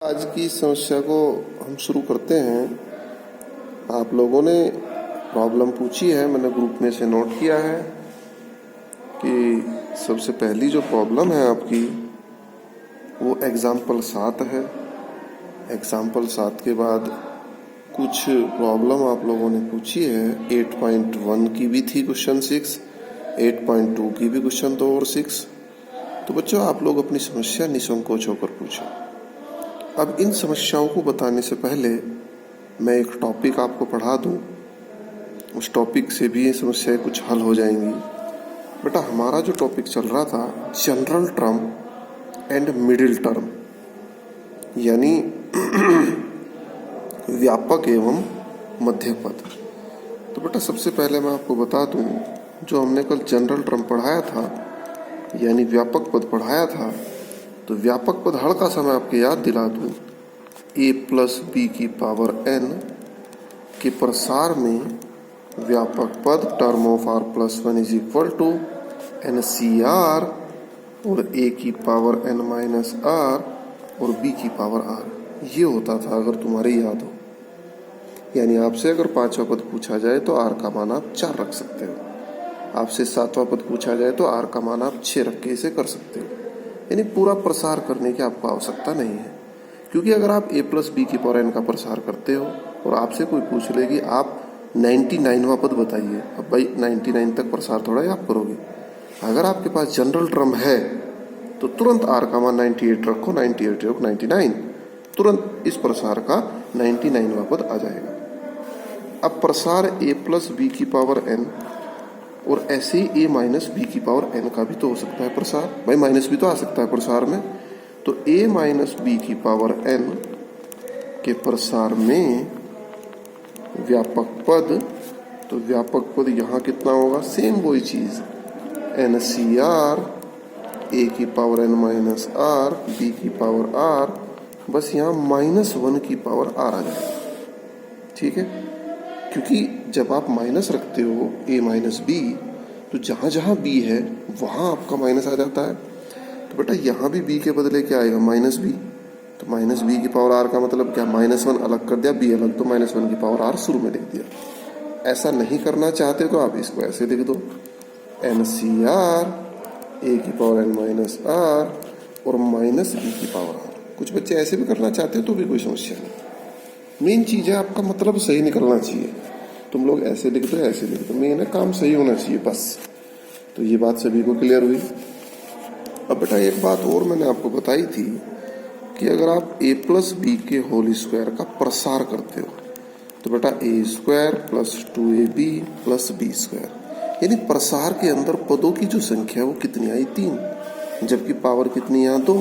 आज की समस्या को हम शुरू करते हैं। आप लोगों ने प्रॉब्लम पूछी है, मैंने ग्रुप में से नोट किया है कि सबसे पहली जो प्रॉब्लम है आपकी वो एग्जाम्पल 7 है। एग्जाम्पल 7 के बाद कुछ प्रॉब्लम आप लोगों ने पूछी है। 8.1 की भी थी क्वेश्चन 6, 8.2 की भी क्वेश्चन 2 और 6। तो बच्चों आप लोग अपनी समस्या निसंकोच होकर पूछो। अब इन समस्याओं को बताने से पहले मैं एक टॉपिक आपको पढ़ा दूं, उस टॉपिक से भी ये समस्याएं कुछ हल हो जाएंगी। बेटा हमारा जो टॉपिक चल रहा था general term and middle term, यानी व्यापक एवं मध्य पद। तो बेटा सबसे पहले मैं आपको बता दूं, जो हमने कल जनरल टर्म पढ़ाया था यानी व्यापक पद पढ़ाया था, तो व्यापक पद हल्का सा मैं आपको याद दिला दूं, a+b⁴n के प्रसार में व्यापक पद term of r+1 is equal to NCR और a⁴n r और b⁴r ये होता था, अगर तुम्हारे याद हो। यानी आपसे अगर 5वां पद पूछा जाए तो r का मान आप 4 रख सकते हो, आपसे 7वां पद पूछा जाए तो r का मान आप 6 रख के इसे कर सकते हो। यानी पूरा प्रसार करने की आपको आवश्यकता नहीं है, क्योंकि अगर आप a+b⁴n का प्रसार करते हो और आपसे कोई पूछ ले कि आप 99वां पद बताइए, अब भाई 99 तक प्रसार थोड़ा ही आप करोगे। अगर आपके पास जनरल टर्म है तो तुरंत r का मान 98 रखो, 98 रखो 99, तुरंत इस प्रसार का 99वां पद आ जाएगा। अब प्रसार a+b⁴n और ऐसे ही a-b⁴n का भी तो हो सकता है प्रसार, भाई माइनस भी तो आ सकता है प्रसार में। तो a-b⁴n के प्रसार में व्यापक पद, तो व्यापक पद यहाँ कितना होगा, सेम वही चीज NCR a⁴n r b⁴r, बस यहाँ -1 आ जाएगा। ठीक है, क्योंकि जब आप माइनस रखते हो a-b, तो जहां जहां b है वहां आपका माइनस आ जाता है। तो बेटा यहाँ भी b के बदले क्या आएगा, -b। तो -b⁴r का मतलब क्या, -1 अलग कर दिया, b अलग, तो -1⁴r शुरू में लिख दिया। ऐसा नहीं करना चाहते तो आप इसको ऐसे लिख दो, NCR a⁴n r और -b⁴r। कुछ बच्चे ऐसे भी करना चाहते हो तो भी कोई समस्या नहीं। मेन चीज है आपका मतलब सही निकलना चाहिए। तुम लोग ऐसे लिख दो, ऐसे लिख दो, मेन है काम सही होना चाहिए बस। तो ये बात सभी को क्लियर हुई। अब बेटा एक बात और मैंने आपको बताई थी कि अगर आप a+b के होल स्क्वायर का प्रसार करते हो तो बेटा a² + 2ab + b², यानी प्रसार के अंदर पदों की जो संख्या है वो कितनी आई, 3, जबकि पावर कितनी यहाँ 2।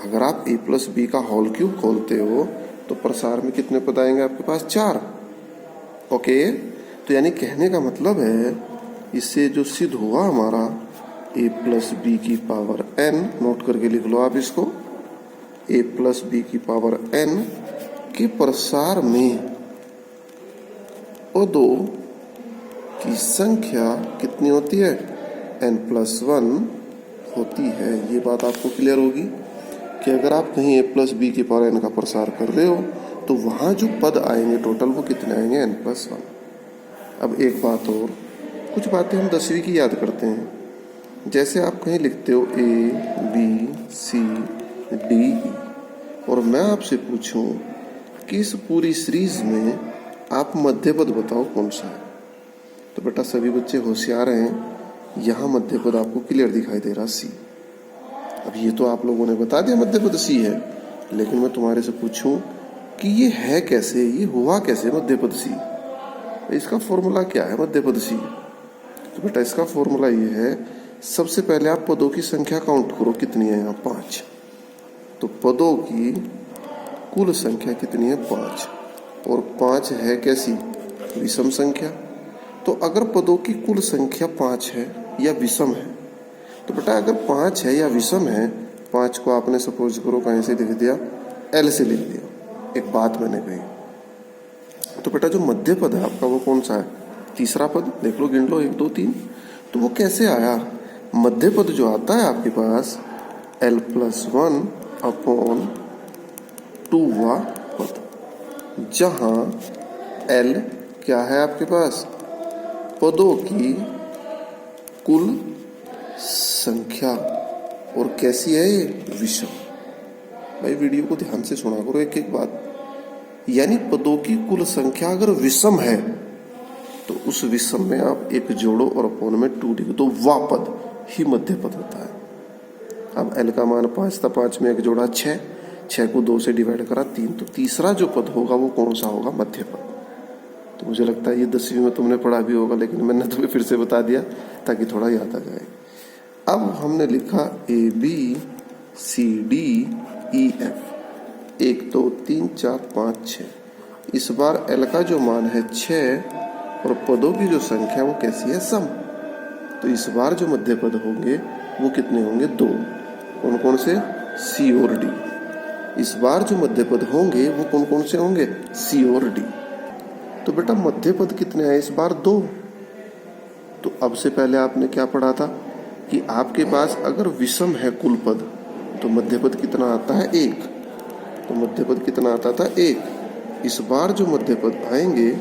अगर आप a+b का होल क्यूब खोलते हो तो प्रसार में कितने पद आएंगे आपके पास, 4। ओके, तो यानी कहने का मतलब है, इससे जो सिद्ध हुआ हमारा a+b⁴n, नोट करके लिख लो आप इसको, a+b⁴n के प्रसार में पदों की संख्या कितनी होती है, n+1 होती है। ये बात आपको क्लियर होगी कि अगर आप कहीं a+b⁴n का प्रसार कर रहे हो तो वहां जो पद आएंगे टोटल वो कितने आएंगे, n+1। अब एक बात और, कुछ बातें हम 10वीं की याद करते हैं। जैसे आप कहीं लिखते हो a b c d e, और मैं आपसे पूछूं कि इस पूरी सीरीज में आप मध्य पद बताओ कौन सा है, तो बेटा सभी बच्चे होशियार हैं, यहाँ मध्य पद आपको क्लियर दिखाई दे रहा c। अब ये तो आप लोगों ने बता दिया मध्य पद c है, लेकिन मैं तुम्हारे से पूछूं कि ये है कैसे, ये हुआ कैसे मध्य पद c, इसका फॉर्मूला क्या है मध्य पद c। तो बेटा इसका फॉर्मूला ये है, सबसे पहले आप पदों की संख्या काउंट करो, कितनी है यहाँ, 5। तो पदों की कुल संख्या कितनी है, 5, और 5 है कैसी, विषम संख्या। तो अगर पदों की कुल संख्या 5 है या विषम है, तो बेटा अगर 5 है या विषम है, 5 को आपने सपोज करो कहीं से लिख दिया, L से लिख दिया, एक बात मैंने कही। तो बेटा जो मध्य पद है आपका वो कौन सा है, तीसरा पद, देख लो, गिन लो, 1 2 3। तो वो कैसे आया, मध्य पद जो आता है आपके पास L+1 अपॉन 2वां पद, जहां L क्या है आपके पास, पदों की कुल संख्या, और कैसी है ये, विषम। भाई वीडियो को ध्यान से सुना करो एक एक बात। यानी पदों की कुल संख्या अगर विषम है तो उस विषम में आप एक जोड़ो और अपॉन में 2 लिखो, तो वह पद ही मध्य पद होता है। अब L का मान 5 था, 5 में एक जोड़ा 6, 6 को 2 से डिवाइड करा 3, तो तीसरा जो पद होगा वो कौन सा होगा, मध्य पद। तो मुझे लगता है ये 10वीं में तुमने पढ़ा भी होगा, लेकिन मैंने तुम्हें फिर से बता दिया ताकि थोड़ा याद आ जाए। अब हमने लिखा ABCDEF, 1 2 3 4 5 6। इस बार L का जो मान है 6 और पदों की जो संख्या वो कैसी है, सम। तो इस बार जो मध्य पद होंगे वो कितने होंगे, 2। कौन कौन से, C और D। इस बार जो मध्य पद होंगे वो कौन कौन से होंगे, C और D। तो बेटा मध्य पद कितने आए इस बार, 2। तो अब से पहले आपने क्या पढ़ा था कि आपके पास अगर विषम है कुल पद तो मध्य पद कितना आता है, 1। तो मध्य पद कितना आता था, 1। इस बार जो मध्य पद आएंगे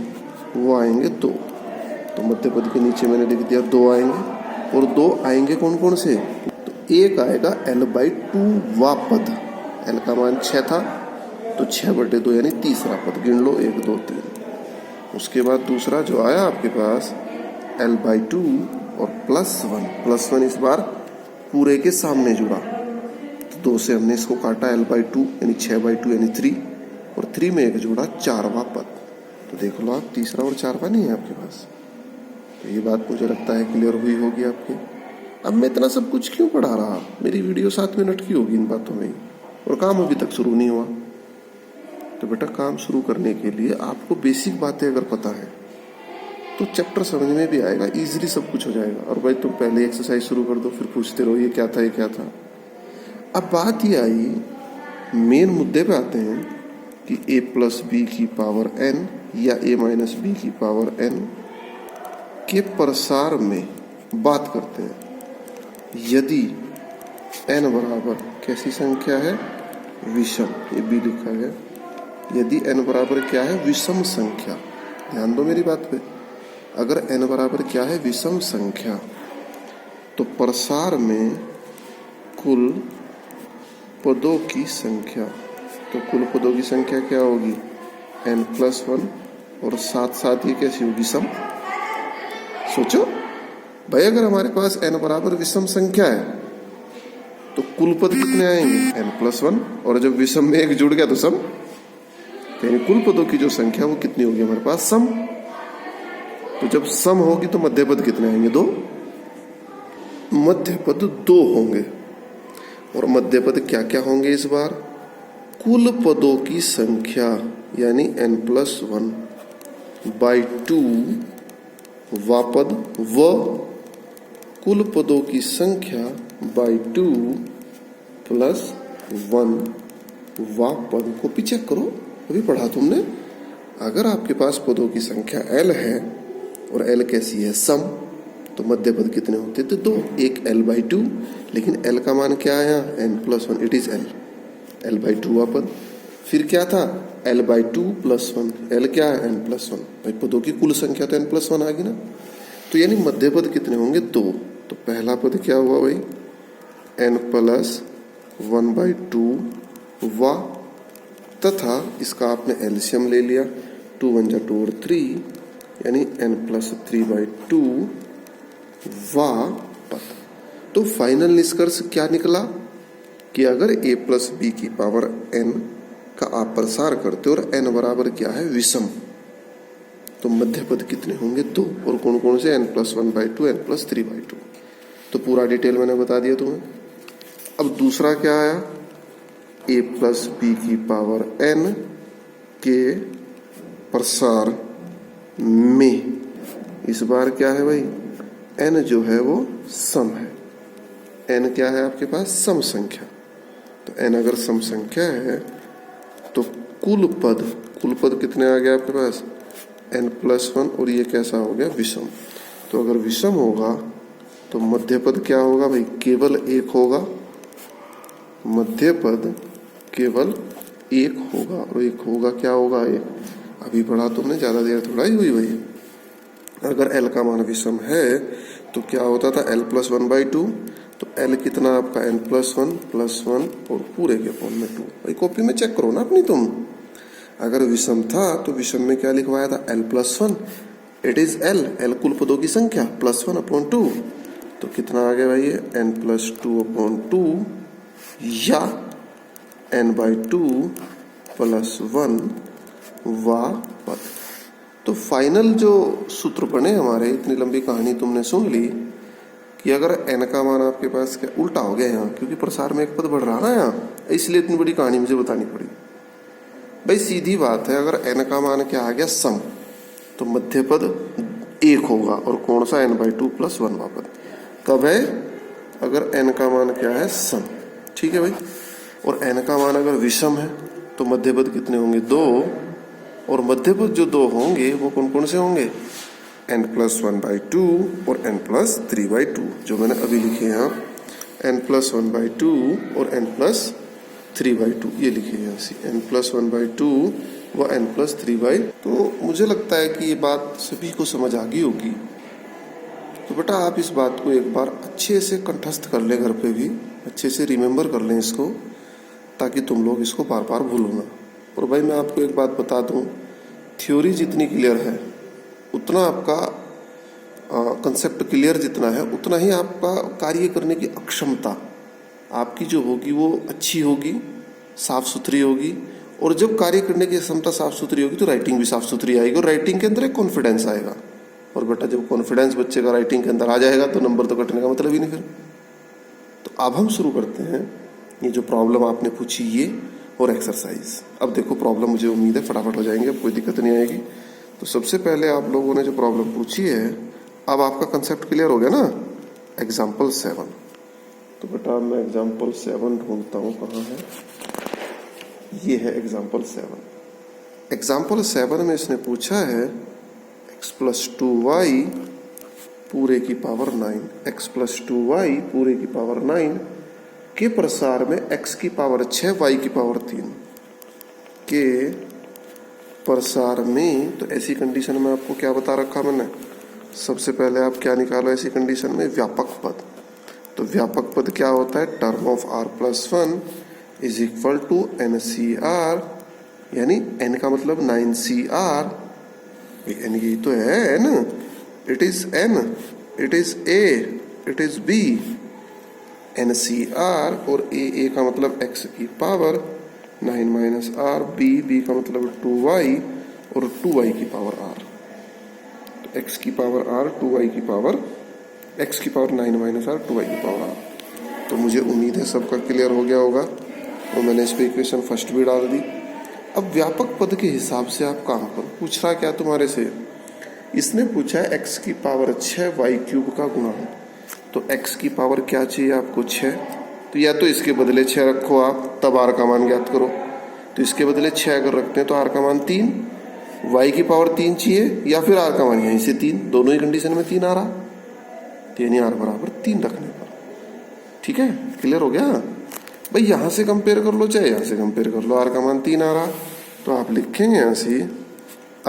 वो आएंगे 2। तो मध्य पद के नीचे मैंने लिख दिया 2 आएंगे, और 2 आएंगे कौन कौन से, तो एक आएगा L/2 वा पद। L का मान 6 था तो 6/2 यानी तीसरा पद, गिन लो 1 2 3। उसके बाद दूसरा जो आया आपके पास L/2 और +1 इस बार पूरे के सामने जुड़ा, तो 2 से हमने इसको काटा, L/2 यानी 6/2 यानी 3, और 3 में एक जोड़ा 4वां पद। तो देख लो आप, तीसरा और 4वां नहीं है आपके पास। तो ये बात मुझे लगता है क्लियर हुई होगी आपकी। अब मैं इतना सब कुछ क्यों पढ़ा रहा, मेरी वीडियो 7 मिनट की होगी इन बातों में, और काम अभी तक शुरू नहीं हुआ। तो बेटा काम शुरू करने के लिए आपको बेसिक बातें अगर पता है तो चैप्टर समझ में भी आएगा, इजीली सब कुछ हो जाएगा। और भाई तुम पहले एक्सरसाइज शुरू कर दो, फिर पूछते रहो ये क्या था ये क्या था। अब बात ये आई, मेन मुद्दे पे आते हैं कि a+b⁴n या a-b⁴n के प्रसार में बात करते हैं। यदि n बराबर कैसी संख्या है, विषम, ये b लिखा है। यदि n बराबर क्या है, विषम संख्या, ध्यान दो मेरी बात पे। अगर n बराबर क्या है, विषम संख्या, तो प्रसार में कुल पदों की संख्या, तो कुल पदों की संख्या क्या होगी, n+1, और साथ साथ ये कैसी होगी, सम। सोचो भाई, अगर हमारे पास n बराबर विषम संख्या है तो कुल पद कितने आएंगे, n+1, और जब विषम में एक जुड़ गया तो सम, यानी कुल पदों की जो संख्या वो कितनी होगी हमारे पास, सम। तो जब सम होगी तो मध्य पद कितने आएंगे, 2। मध्य पद 2 होंगे। और मध्य पद क्या क्या होंगे इस बार, कुल पदों की संख्या यानी n+1/2 वा पद, व कुल पदों की संख्या /2 + 1 वा पद। कॉपी चेक करो, अभी पढ़ा तुमने। अगर आपके पास पदों की संख्या L है और L कैसी है, सम, तो मध्य पद कितने होते थे, 2। एक L/2, लेकिन L का मान क्या आया, n+1, it is L, L/2 वा पद। फिर क्या था, L/2 + 1, L क्या है, n+1। भाई पदों की कुल संख्या तो n+1 आ गई ना, तो यानी मध्य पद कितने होंगे, 2। तो पहला पद क्या हुआ भाई, n+1/2 वा, तथा इसका आपने एलसीएम ले लिया, 2 × 1 = 2 और 3 यानी n+3/2 वा पद। तो फाइनल निष्कर्ष क्या निकला कि अगर a+b⁴n का आप प्रसार करते हो और n बराबर क्या है, विषम, तो मध्य पद कितने होंगे, 2। और कौन कौन से, n+1/2, n+3/2। तो पूरा डिटेल मैंने बता दिया तुम्हें। अब दूसरा क्या आया, a+b⁴n के प्रसार में, इस बार क्या है भाई, n जो है वो सम है। n क्या है आपके पास, सम संख्या। तो n अगर सम संख्या है तो कुल पद कितने आ गया आपके पास, n+1, और ये कैसा हो गया, विषम। तो अगर विषम होगा तो मध्य पद क्या होगा भाई, केवल 1 होगा। मध्य पद केवल एक होगा, और एक होगा क्या होगा, एक अभी पढ़ा तुमने, ज़्यादा देर थोड़ा ही हुई भाई। अगर एल का मान विषम है तो क्या होता था, एल प्लस 1/2, तो एल कितना आपका n प्लस वन और पूरे के अपॉन में 2। भाई कॉपी में चेक करो ना अपनी तुम। अगर विषम था तो विषम में क्या लिखवाया था, L plus 1, it is L कुल पदों की संख्या +1/2, तो कितना आ गया भाई ये n+2/2 या n/2 + 1 वा पद। तो फाइनल जो सूत्र बने हमारे, इतनी लंबी कहानी तुमने सुन ली कि अगर n का मान आपके पास क्या उल्टा हो गया यहाँ, क्योंकि प्रसार में एक पद बढ़ रहा ना यहाँ, इसलिए इतनी बड़ी कहानी मुझे बतानी पड़ी। भाई सीधी बात है, अगर n का मान क्या आ गया सम, तो मध्य पद 1 होगा, और कौन सा n/2 + 1 वा पद। कब है, अगर n का मान क्या है सम, ठीक है भाई। और n का मान अगर विषम है तो मध्य पद कितने होंगे, 2, और मध्य पद जो 2 होंगे वो कौन कौन से होंगे, n+1/2 और n+3/2, जो मैंने अभी लिखे हैं n+1/2 और n+3/2, ये लिखे हैं n+1/2 व n+3/2। तो मुझे लगता है कि ये बात सभी को समझ आ गई होगी। तो बेटा आप इस बात को एक बार अच्छे से कंठस्थ कर लें, घर पे भी अच्छे से रिमेम्बर कर लें इसको, ताकि तुम लोग इसको बार बार भूलो ना। और भाई मैं आपको एक बात बता दूं, थ्योरी जितनी क्लियर है उतना आपका कंसेप्ट क्लियर जितना है, उतना ही आपका कार्य करने की अक्षमता आपकी जो होगी वो अच्छी होगी, साफ सुथरी होगी। और जब कार्य करने की क्षमता साफ सुथरी होगी तो राइटिंग भी साफ सुथरी आएगी, और राइटिंग के अंदर एक कॉन्फिडेंस आएगा। और बेटा जब कॉन्फिडेंस बच्चे का राइटिंग के अंदर आ जाएगा तो नंबर तो कटने का मतलब ही नहीं फिर। तो अब हम शुरू करते हैं ये जो प्रॉब्लम आपने पूछी ये और एक्सरसाइज। अब देखो प्रॉब्लम मुझे उम्मीद है फटाफट हो जाएंगे, अब कोई दिक्कत नहीं आएगी। तो सबसे पहले आप लोगों ने जो प्रॉब्लम पूछी है, अब आपका कंसेप्ट क्लियर हो गया ना। एग्जाम्पल 7, तो बेटा मैं एग्जाम्पल 7 ढूंढता हूँ कहाँ है, ये है एग्जाम्पल 7। एग्जाम्पल 7 में इसने पूछा है x+2y पूरे की पावर 9, x+2y पूरे की पावर 9 के प्रसार में x की पावर 6 y की पावर 3 के प्रसार में। तो ऐसी कंडीशन में आपको क्या बता रखा मैंने, सबसे पहले आप क्या निकालो ऐसी कंडीशन में, व्यापक पद। तो व्यापक पद क्या होता है, term of r+1 is equal to NCR, यानी n का मतलब 9CR, यानी ये तो है n, it is n, it is a, it is b, NCR, और a का मतलब x की पावर 9 - r, b का मतलब 2y और 2y की पावर r। तो x की पावर r, 2y की पावर, x की पावर 9 - r, 2y की पावर r। तो मुझे उम्मीद है सबका क्लियर हो गया होगा, और मैंने इस पर इक्वेशन फर्स्ट भी डाल दी। अब व्यापक पद के हिसाब से आप काम करो। पूछ रहा क्या तुम्हारे से, इसने पूछा है x की पावर 6 y³ का गुणा। तो x की पावर क्या चाहिए आपको, 6, तो या तो इसके बदले 6 रखो आप, तब r का मान ज्ञात करो। तो इसके बदले 6 अगर रखते हैं तो r का मान 3, y की पावर 3 चाहिए, या फिर r का मान यहीं से 3, दोनों ही कंडीशन में 3 आ रहा, तो यानी r बराबर 3 रखने पर। ठीक है, क्लियर हो गया भाई। यहां से कंपेयर कर लो चाहे यहां से कंपेयर कर लो, r का मान 3 आ रहा, तो आप लिखेंगे यहां से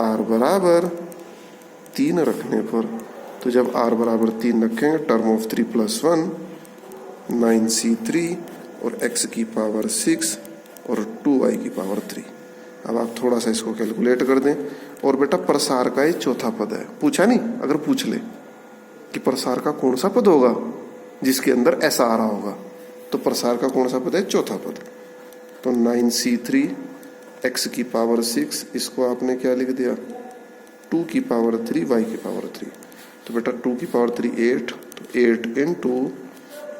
r बराबर 3 रखने पर। तो जब r बराबर 3 रखेंगे, टर्म ऑफ 3+1 9c3 और x की पावर 6 और 2y की पावर 3। अब आप थोड़ा सा इसको कैलकुलेट कर दें। और बेटा प्रसार का ये चौथा पद है, पूछा नहीं, अगर पूछ ले कि प्रसार का कौन सा पद होगा जिसके अंदर ऐसा आ रहा होगा, तो प्रसार का कौन सा पद है, चौथा पद। तो 9c3 x की पावर 6, इसको आपने क्या लिख दिया, 2 की पावर 3 y की पावर 3। तो बेटा 2 की पावर 3 8, तो 8 ×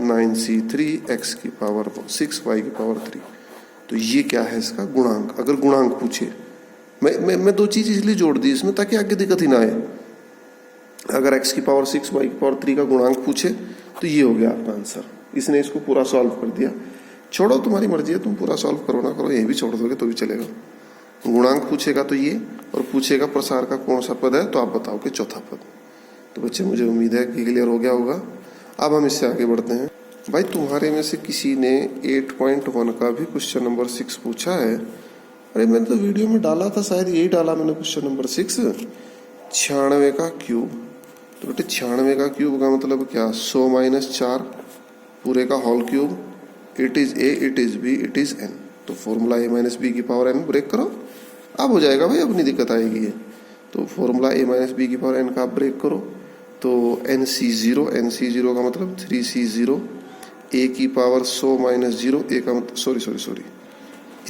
9c3 x की पावर 6 y की पावर 3। तो ये क्या है इसका गुणांक, अगर गुणांक पूछे। मैं 2 चीज इसलिए जोड़ दी इसमें ताकि आगे दिक्कत ही ना आए। अगर x की पावर 6 y की पावर 3 का गुणांक पूछे तो ये हो गया आपका आंसर। इसने इसको पूरा सॉल्व कर दिया। छोड़ो तुम्हारी मर्जी है, तुम पूरा सॉल्व करो ना करो, ये भी छोड़ दोगे तो भी चलेगा। गुणांक पूछेगा तो ये, और पूछेगा प्रसार का कौन सा पद है, तो आप बताओ कि चौथा पद। तो बच्चे मुझे उम्मीद है कि क्लियर हो गया होगा। अब हम इससे आगे बढ़ते हैं। भाई तुम्हारे में से किसी ने 8.1 का भी क्वेश्चन नंबर 6 पूछा है, अरे मैंने तो वीडियो में डाला था, शायद यही डाला मैंने, क्वेश्चन नंबर 6, 96 का क्यूब। तो बेटे 96 का क्यूब का मतलब क्या, 100 माइनस 4 पूरे का whole cube, it is A, it is B, it is N. तो फॉर्मूला ए माइनस बी की पावर एन ब्रेक करो, अब हो जाएगा भाई, अपनी दिक्कत आएगी है। तो फॉर्मूला ए माइनस बी की पावर एन का आप ब्रेक करो, तो एन सी जीरो का मतलब 3C0, ए की पावर 100 माइनस 0, ए का सॉरी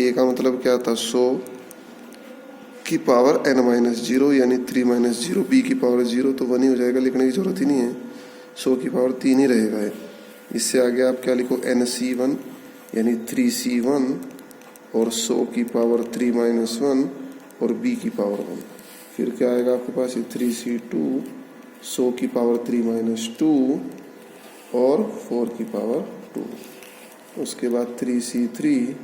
ए का मतलब क्या था, 100 की पावर n माइनस 0 यानी 3 माइनस 0, बी की पावर 0, तो 1 ही हो जाएगा, लिखने की जरूरत ही नहीं है, 100 की पावर 3 ही रहेगा है। इससे आगे आप क्या लिखो, NC1 यानी 3C1 और 100 की पावर 3 माइनस 1 और b की पावर 1। फिर क्या आएगा आपके पास, ये 3C2, 100 की पावर 3 माइनस 2 और 4 की पावर 2। उसके बाद 3C3,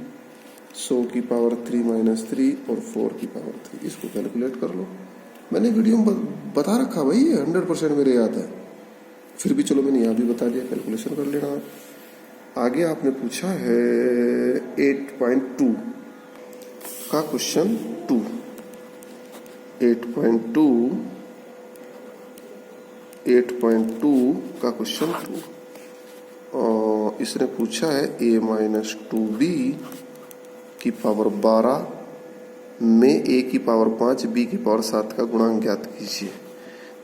100 की पावर 3 माइनस 3 और 4 की पावर 3। इसको कैलकुलेट कर लो, मैंने वीडियो में बता रखा भाई, ये 100% मेरे याद है, फिर भी चलो मैंने यहाँ भी बता दिया, कैलकुलेशन कर लेना आप। आगे आपने पूछा है 8.2 का क्वेश्चन 2, 8.2 का क्वेश्चन 2, और इसने पूछा है a माइनस 2b की पावर 12 में a की पावर 5 b की पावर 7 का गुणांक ज्ञात कीजिए।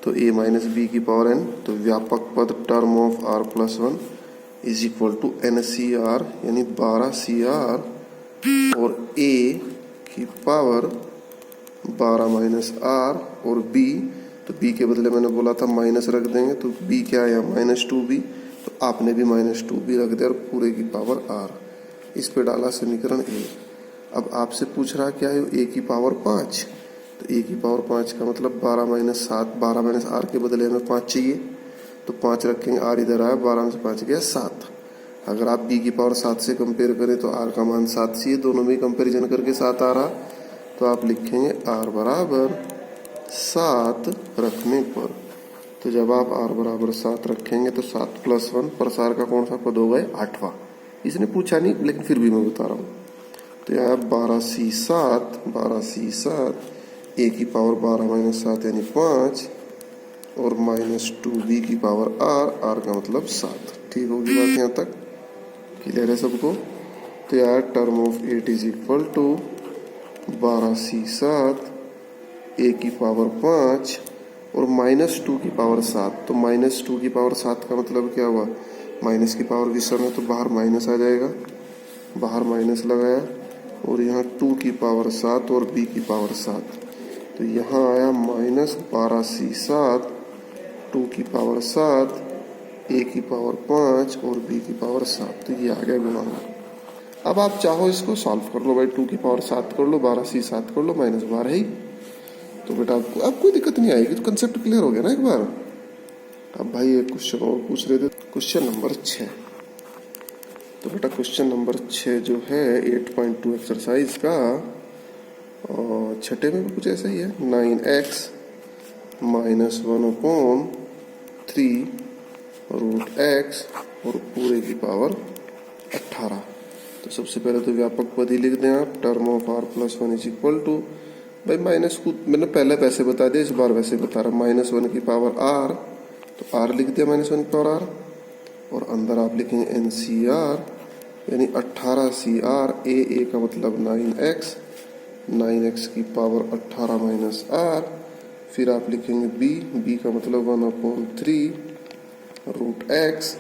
तो a माइनस बी की पावर n, तो व्यापक पद term of r plus 1 is equal to NCR यानी 12CR और a की पावर 12 माइनस r और b, तो b के बदले मैंने बोला था माइनस रख देंगे, तो b क्या है यहाँ -2b, तो आपने भी -2b रख दिया और पूरे की पावर r। इस पे डाला समीकरण a। अब आपसे पूछ रहा क्या है, a की पावर 5, तो a की पावर 5 का मतलब 12 माइनस 7, 12 माइनस r के बदले हमें 5 चाहिए, तो 5 रखेंगे, r इधर आया, 12 में से 5 गया 7। अगर आप b की पावर 7 से कंपेयर करें तो r का मान 7 चाहिए, दोनों में कंपेरिजन करके 7 आ रहा, तो आप लिखेंगे r बराबर 7 रखने पर। तो जब आप r बराबर 7 रखेंगे तो 7 प्लस 1 प्रसार का कौन सा पद होगा, 8वां। इसने पूछा नहीं लेकिन फिर भी मैं बता रहा हूँ। तो यहाँ 12C7 a की पावर 12 माइनस 7 यानी 5 और -2b की पावर r का मतलब 7। ठीक होगी बात यहाँ तक, क्लियर है सबको। तो यार term of 8 is equal to 12C7 a की पावर 5 और -2 की पावर 7। तो -2 की पावर 7 का मतलब क्या हुआ, माइनस की पावर विषम है तो बाहर माइनस आ जाएगा, बाहर माइनस लगाया, और यहाँ 2 की पावर 7 और b की पावर 7, तो यहाँ आया -12C7, 2 की पावर 7, a की पावर 5 और b की पावर 7, तो ये आ गया गुणांक। अब आप चाहो इसको सॉल्व कर लो भाई, 2 की पावर 7 कर लो, 12C7 कर लो, -12 ही, तो बेटा आपको अब कोई दिक्कत नहीं आएगी। तो कंसेप्ट क्लियर हो गया ना एक बार। अब भाई एक क्वेश्चन और पूछ रहे थे, क्वेश्चन नंबर 6। तो बेटा क्वेश्चन नंबर 6 जो है 8.2 एक्सरसाइज का, और छठे में भी कुछ ऐसा ही है, 9x माइनस 1/3 रूट x और पूरे की पावर 18। तो सबसे पहले तो व्यापक पद ही लिख दें आप, term of r plus 1 is equal to, भाई माइनस को मैंने पहले वैसे बता दिया, इस बार वैसे बता रहा, -1 की पावर r, तो r लिख दिया -1 की पावर r, और अंदर आप लिखेंगे NCR यानी 18CR, a का मतलब 9x की पावर 18 माइनस r, फिर आप लिखेंगे b का मतलब 1/3 रूट x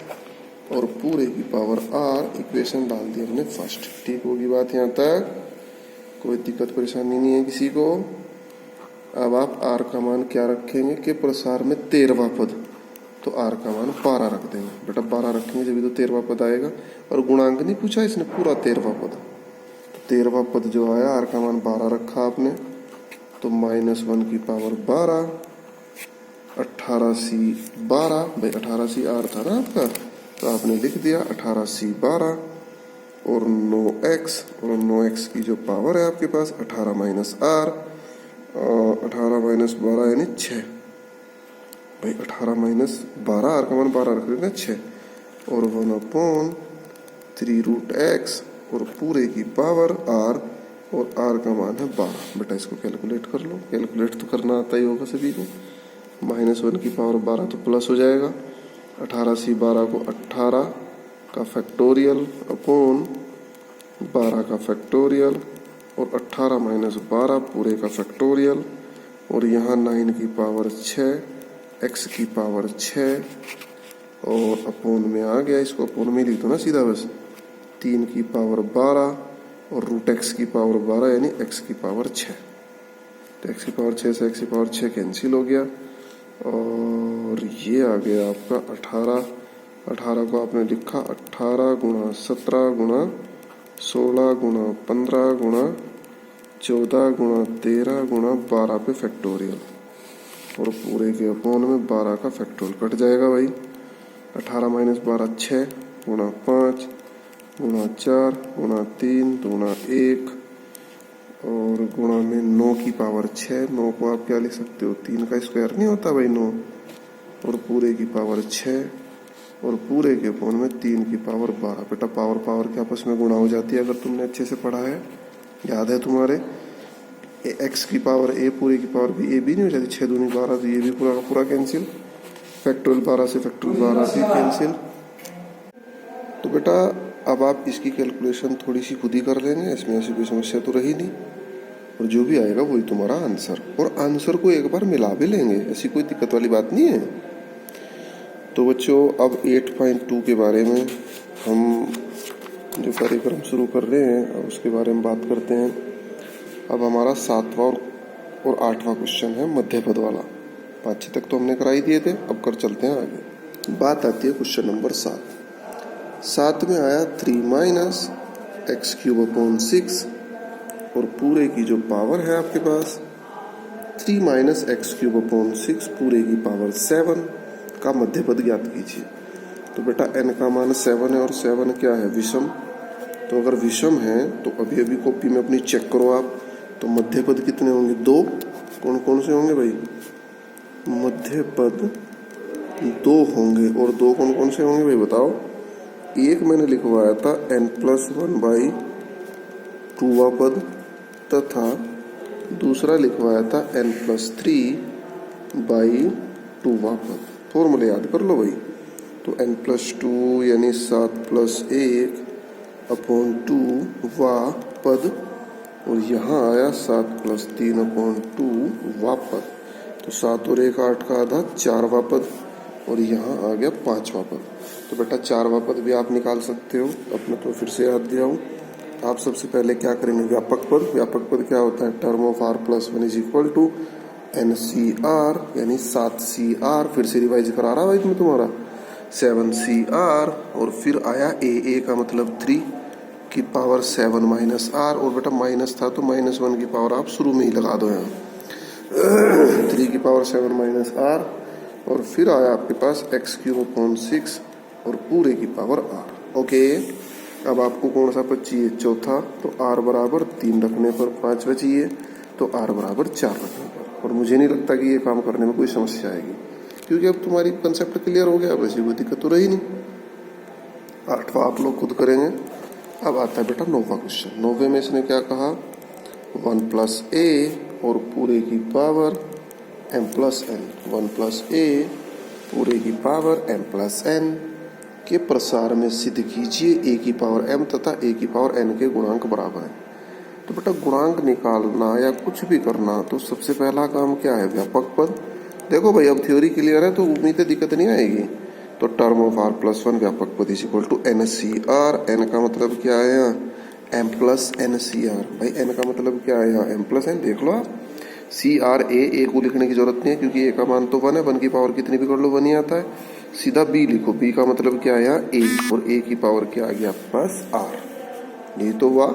और पूरे की पावर r। इक्वेशन डाल दी हमने फर्स्ट। ठीक होगी बात यहाँ तक, कोई दिक्कत परेशानी नहीं है किसी को। अब आप r का मान क्या रखेंगे कि प्रसार में 13वां पद, तो r का मान 12 रख देंगे। बेटा 12 रखेंगे जब तो 13वां पद आएगा, और गुणांक नहीं पूछा इसने, पूरा 13वां पद। तो 13वां पद जो आया, r का मान 12 रखा आपने, तो -1 की पावर 12, 18C12, भाई 18CR था ना आपका, तो आपने लिख दिया 18C12 और 9x, और 9x की जो पावर है आपके पास 18 माइनस r, 18 माइनस 12 यानी 6, भाई 18 माइनस 12, r का मान 12 रख देना 6, और 1/3 रूट x और पूरे की पावर r, और r का मान है 12। बेटा इसको कैलकुलेट कर लो, कैलकुलेट तो करना आता ही होगा सभी को। -1 की पावर 12 तो प्लस हो जाएगा, 18 से 12 को 18 का फैक्टोरियल अपॉन 12 का फैक्टोरियल और 18 - 12 पूरे का फैक्टोरियल, और यहाँ 9 की पावर 6, x की पावर 6 और अपॉन में आ गया, इसको अपॉन में लिख दो ना सीधा बस, 3 की पावर 12 और रूट x की पावर 12 यानी x की पावर 6। तो x की पावर 6 से x की पावर 6 कैंसिल हो गया और ये आ गया आपका 18। 18 को आपने लिखा 18 × 17 × 16 × 15 × 14 × 13 × 12 पे फैक्टोरियल, और पूरे के अपॉन में 12 का फैक्टोरियल कट जाएगा भाई। 18 - 12 6 × 5 × 4 × 3 × 1 और गुणा में 9 की पावर 6। 9 को आप क्या लिख सकते हो, 3 का स्क्वायर नहीं होता भाई 9, और पूरे की पावर 6 और पूरे के अपॉन में 3 की पावर 12। बेटा पावर पावर के आपस में गुणा हो जाती है अगर तुमने अच्छे से पढ़ा है, याद है तुम्हारे। x की पावर a पूरे की पावर b, a भी नहीं हो जाती, 6 दूनी 12, तो ये भी पूरा का पूरा कैंसिल। फैक्टोरियल 12 से फैक्टोरियल 12 भी कैंसिल। तो बेटा अब आप इसकी कैलकुलेशन थोड़ी सी खुद ही कर लेंगे, इसमें ऐसी कोई समस्या तो रही नहीं, और जो भी आएगा वही तुम्हारा आंसर, और आंसर को एक बार मिला भी लेंगे, ऐसी कोई दिक्कत वाली बात नहीं है। तो बच्चों अब 8.2 के बारे में हम जो कार्यक्रम शुरू कर रहे हैं अब उसके बारे में बात करते हैं। अब हमारा 7वां और 8वां क्वेश्चन है मध्य पद वाला। 5 तक तो हमने कराई दिए थे, अब कर चलते हैं आगे। बात आती है क्वेश्चन नंबर 7 में आया 3 - x³ / 6 और पूरे की जो पावर है आपके पास 3 - x³ / 6 पूरे की पावर 7 का मध्य पद ज्ञात कीजिए। तो बेटा n का मान 7 है और 7 क्या है, विषम। तो अगर विषम है तो अभी अभी कॉपी में अपनी चेक करो आप, तो मध्य पद कितने होंगे, 2। कौन कौन से होंगे भाई, मध्य पद 2 होंगे, और 2 कौन कौन से होंगे भाई बताओ। एक मैंने लिखवाया था n+1/2वां पद, तथा दूसरा लिखवाया था n+3/2वां पद। फॉर्मूले याद कर लो भाई। तो n+2 यानी 7 + 1 अपॉन 2वां पद, और यहाँ आया 7 + 3 अपॉन 2वां पद। तो 7 और 1 8 का आधा 4वां पद, और यहाँ आ गया 5वां पद। तो बेटा 4वां पद भी आप निकाल सकते हो, अपने तो फिर से याद दिलाऊं। आप सबसे पहले क्या करेंगे, व्यापक पद। व्यापक पद क्या होता है, टर्म ऑफ r+1 = NCR यानी 7CR। फिर से रिवाइज करा रहा भाई तुम्हें तुम्हारा 7CR, और फिर आया AA का मतलब 3 की पावर 7 - R, और बेटा माइनस था तो -1 की पावर आप शुरू में ही लगा दो यहाँ 3 की पावर 7 - R, और फिर आया आपके पास x³ / 6 और पूरे की पावर R। ओके, अब आपको कौन सा पद चाहिए, चौथा। तो R बराबर 3 रखने पर 5 बचिए, तो R बराबर 4 रखने पर। और मुझे नहीं लगता कि ये काम करने में कोई समस्या आएगी, क्योंकि अब तुम्हारी कंसेप्ट क्लियर हो गया, अब ऐसी कोई दिक्कत तो रही नहीं। 8वां आप लोग खुद करेंगे। अब आता है बेटा 9वां क्वेश्चन। 9वें में इसने क्या कहा, 1 + a और पूरे की पावर m+n। 1 + a पूरे की पावर m+n के प्रसार में सिद्ध कीजिए a की पावर m तथा a की पावर n के गुणांक बराबर है। तो बेटा गुणांक निकालना या कुछ भी करना तो सबसे पहला काम क्या है, व्यापक पद। देखो भाई अब थ्योरी क्लियर है तो उम्मीद है दिक्कत नहीं आएगी। तो टर्म ऑफ r+1 व्यापक पद = NCR। n का मतलब क्या है यहाँ, m+NCR। भाई n का मतलब क्या है यहाँ, m+n। देख लो आप, CRA को लिखने की जरूरत नहीं है क्योंकि a का मान तो 1 है, 1 की पावर कितनी भी कर लो 1 ही आता है। सीधा b लिखो, b का मतलब क्या है यहाँ a, और a की पावर क्या आ गया आपके पास r। ये तो हुआ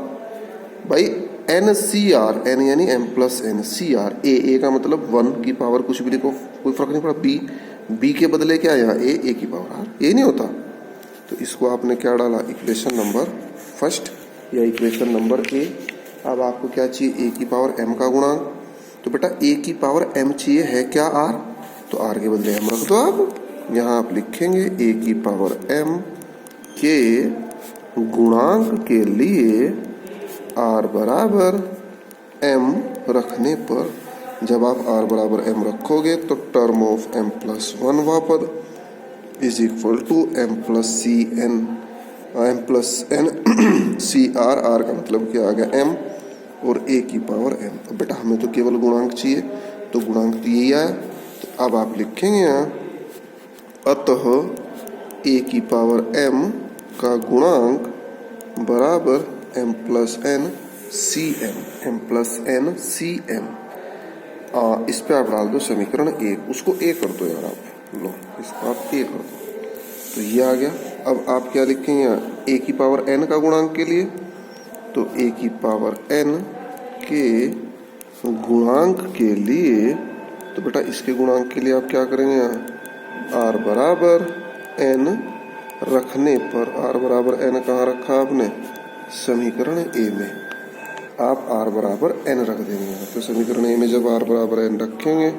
भाई NCR, n यानी m+n, CR a का मतलब 1 की पावर कुछ भी लिखो कोई फर्क नहीं पड़ा। b के बदले क्या है यहाँ a की पावर r, ये नहीं होता। तो इसको आपने क्या डाला, इक्वेशन नंबर फर्स्ट या इक्वेशन नंबर a। अब आपको क्या चाहिए, a की पावर m का गुणांक। तो बेटा a की पावर m चाहिए है क्या r, तो r के बदले m रख दो आप। यहाँ आप लिखेंगे a की पावर m के गुणांक के लिए r बराबर m रखने पर, जब आप r बराबर m रखोगे तो टर्म ऑफ m प्लस 1 वहां पर is equal to m plus C N, m plus N C R, R का मतलब क्या आ गया m और a की पावर m। तो बेटा हमें तो केवल गुणांक चाहिए, तो गुणांक तो यही आया। तो अब आप लिखेंगे यहाँ अतः a की पावर m का गुणांक बराबर m plus N C M, m plus N C M. इस पे आप डाल दो समीकरण 1, उसको a कर दो यार, आप लो इसको आप a कर दो, तो ये आ गया। अब आप क्या लिखेंगे यहाँ a की पावर n का गुणांक के लिए, तो a की पावर n के गुणांक के लिए, तो बेटा इसके गुणांक के लिए आप क्या करेंगे यहाँ r बराबर n रखने पर, r बराबर n कहाँ रखा आपने, समीकरण a में आप r बराबर n रख देंगे। तो समीकरण a में जब r बराबर n रखेंगे,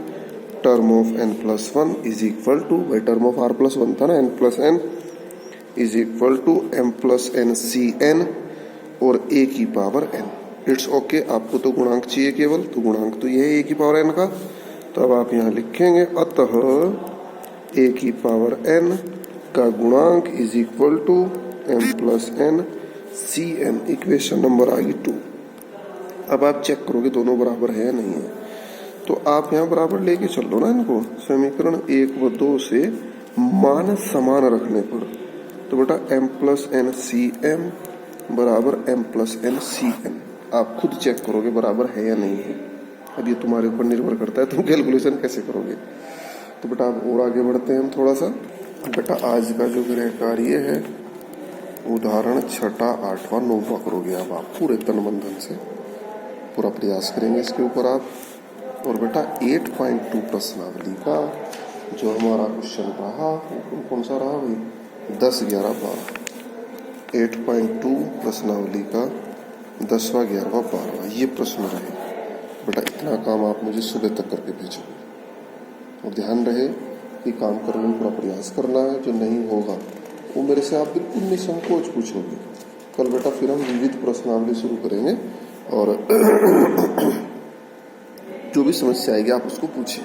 term of n plus 1 is equal to, भाई टर्म ऑफ r प्लस 1 था ना, n plus n is equal to m plus N C N और a की पावर n। इट्स ओके, आपको तो गुणांक चाहिए केवल, तो गुणांक तो ये है a की पावर n का। तो अब आप यहाँ लिखेंगे अतः a की पावर n का गुणांक is equal to m plus N C n. Equation number आ गई 2। अब आप चेक करोगे दोनों बराबर है या नहीं है, तो आप यहाँ बराबर लेके चल लो ना इनको, समीकरण 1 व 2 से मान समान रखने पर। तो बेटा m plus N C M बराबर m plus N C N, आप खुद चेक करोगे बराबर है या नहीं है। अब ये तुम्हारे ऊपर निर्भर करता है तुम कैलकुलेशन कैसे करोगे। तो बेटा अब और आगे बढ़ते हैं हम थोड़ा सा। बेटा आज का जो गृह कार्य है, उदाहरण 6, 8, 9 करोगे अब आप पूरे तन मन धन से, पूरा प्रयास करेंगे इसके ऊपर आप। और बेटा 8.2 प्रश्नावली का जो हमारा क्वेश्चन रहा वो कौन सा रहा भाई, 10, 11, 12। 8.2 प्रश्नावली का 10वां, 11वां, 12वां ये प्रश्न रहे। बेटा इतना काम आप मुझे सुबह तक करके भेजोगे, और ध्यान रहे कि काम करने में पूरा प्रयास करना है। जो नहीं होगा वो मेरे से आप बिल्कुल निसंकोच पूछोगे। कल बेटा फिर हम विविध प्रश्नावली शुरू करेंगे, और जो भी समस्या आएगी आप उसको पूछिए।